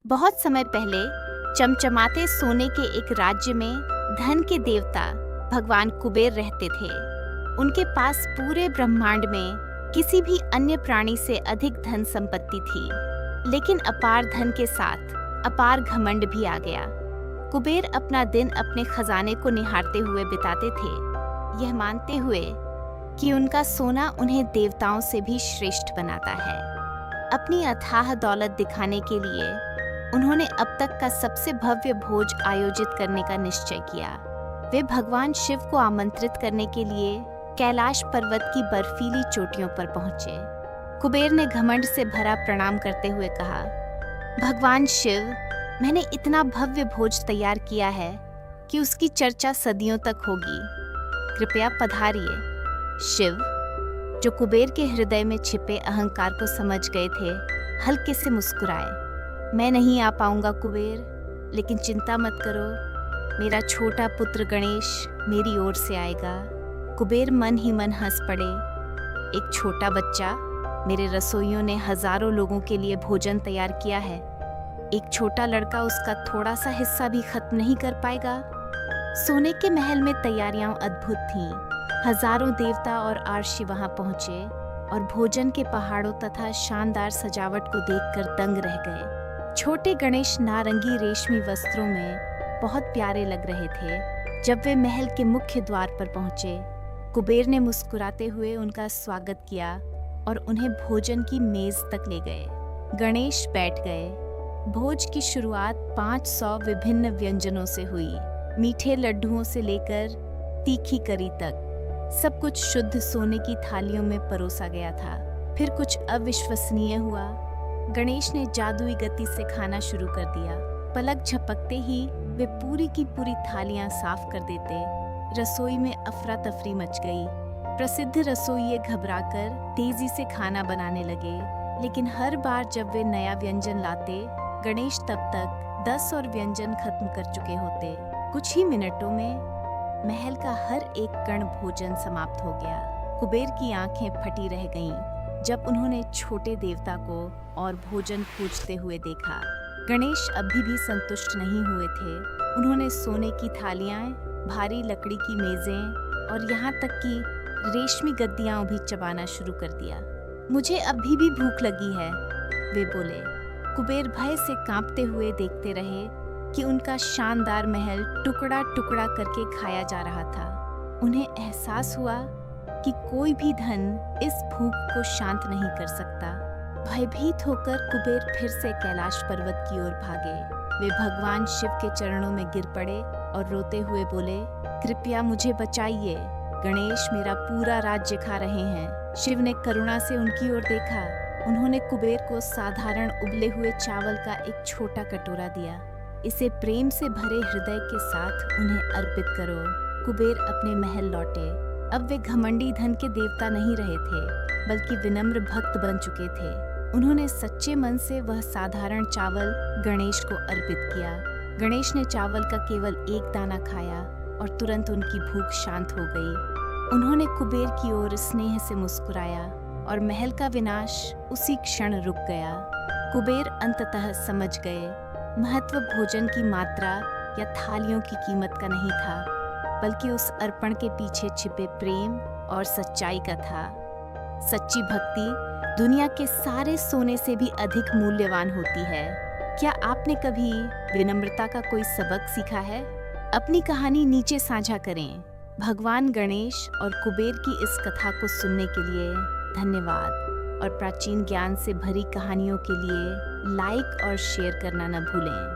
बहुत समय पहले चमचमाते सोने के एक राज्य में धन के देवता भगवान कुबेर रहते थे। उनके पास पूरे ब्रह्मांड में किसी भी अन्य प्राणी से अधिक धन संपत्ति थी। लेकिन अपार धन के साथ अपार घमंड भी आ गया। कुबेर अपना दिन अपने खजाने को निहारते हुए बिताते थे, यह मानते हुए कि उनका सोना उन्हें देवताओं से भी श्रेष्ठ बनाता है। अपनी अथाह दौलत दिखाने के लिए उन्होंने अब तक का सबसे भव्य भोज आयोजित करने का निश्चय किया। वे भगवान शिव को आमंत्रित करने के लिए कैलाश पर्वत की बर्फीली चोटियों पर पहुंचे। कुबेर ने घमंड से भरा प्रणाम करते हुए कहा, भगवान शिव, मैंने इतना भव्य भोज तैयार किया है कि उसकी चर्चा सदियों तक होगी। कृपया पधारिए। शिव, जो कुबेर के हृदय में छिपे अहंकार को समझ गए थे, हल्के से मुस्कुराए। मैं नहीं आ पाऊंगा कुबेर, लेकिन चिंता मत करो, मेरा छोटा पुत्र गणेश मेरी ओर से आएगा। कुबेर मन ही मन हंस पड़े। एक छोटा बच्चा? मेरे रसोइयों ने हजारों लोगों के लिए भोजन तैयार किया है। एक छोटा लड़का उसका थोड़ा सा हिस्सा भी खत्म नहीं कर पाएगा। सोने के महल में तैयारियां अद्भुत थीं। हजारों देवता और आर्षि वहां पहुंचे और भोजन के पहाड़ों तथा शानदार सजावट को देखकर दंग रह गए। छोटे गणेश नारंगी रेशमी वस्त्रों में बहुत प्यारे लग रहे थे। जब वे महल के मुख्य द्वार पर पहुंचे, कुबेर ने मुस्कुराते हुए उनका स्वागत किया और उन्हें भोजन की मेज तक ले गए। गणेश बैठ गए। भोज की शुरुआत 500 विभिन्न व्यंजनों से हुई। मीठे लड्डुओं से लेकर तीखी करी तक सब कुछ शुद्ध सोने की थालियों में परोसा गया था। फिर कुछ अविश्वसनीय हुआ। गणेश ने जादुई गति से खाना शुरू कर दिया। पलक झपकते ही वे पूरी की पूरी थालियां साफ कर देते। रसोई में अफरा तफरी मच गई। प्रसिद्ध रसोइये घबराकर तेजी से खाना बनाने लगे, लेकिन हर बार जब वे नया व्यंजन लाते, गणेश तब तक 10 और व्यंजन खत्म कर चुके होते। कुछ ही मिनटों में महल का हर एक कण भोजन समाप्त हो गया। कुबेर की आंखें फटी रह गईं जब उन्होंने छोटे देवता को और भोजन पूछते हुए देखा। गणेश अभी भी संतुष्ट नहीं हुए थे। उन्होंने सोने की थालियां, भारी लकड़ी की मेजें और यहाँ तक कि रेशमी गद्दियां भी चबाना शुरू कर दिया। मुझे अभी भी भूख लगी है, वे बोले। कुबेर भय से कांपते हुए देखते रहे कि उनका शानदार महल टुकड़ा टुकड़ा करके खाया जा रहा था। उन्हें एहसास हुआ कि कोई भी धन इस भूख को शांत नहीं कर सकता। भयभीत होकर कुबेर फिर से कैलाश पर्वत की ओर भागे। वे भगवान शिव के चरणों में गिर पड़े और रोते हुए बोले, कृपया मुझे बचाइए। गणेश मेरा पूरा राज्य खा रहे हैं। शिव ने करुणा से उनकी ओर देखा। उन्होंने कुबेर को साधारण उबले हुए चावल का एक छोटा कटोरा दिया। इसे प्रेम से भरे हृदय के साथ उन्हें अर्पित करो। कुबेर अपने महल लौटे। अब वे घमंडी धन के देवता नहीं रहे थे, बल्कि विनम्र भक्त बन चुके थे। उन्होंने सच्चे मन से वह साधारण चावल गणेश को अर्पित किया। गणेश ने चावल का केवल एक दाना खाया और तुरंत उनकी भूख शांत हो गई। उन्होंने कुबेर की ओर स्नेह से मुस्कुराया और महल का विनाश उसी क्षण रुक गया। कुबेर अंततः समझ गए, महत्व भोजन की मात्रा या थालियों की कीमत का नहीं था, बल्कि उस अर्पण के पीछे छिपे प्रेम और सच्चाई का था। सच्ची भक्ति दुनिया के सारे सोने से भी अधिक मूल्यवान होती है। क्या आपने कभी विनम्रता का कोई सबक सीखा है? अपनी कहानी नीचे साझा करें। भगवान गणेश और कुबेर की इस कथा को सुनने के लिए धन्यवाद और प्राचीन ज्ञान से भरी कहानियों के लिए लाइक और शेयर करना न भूलें।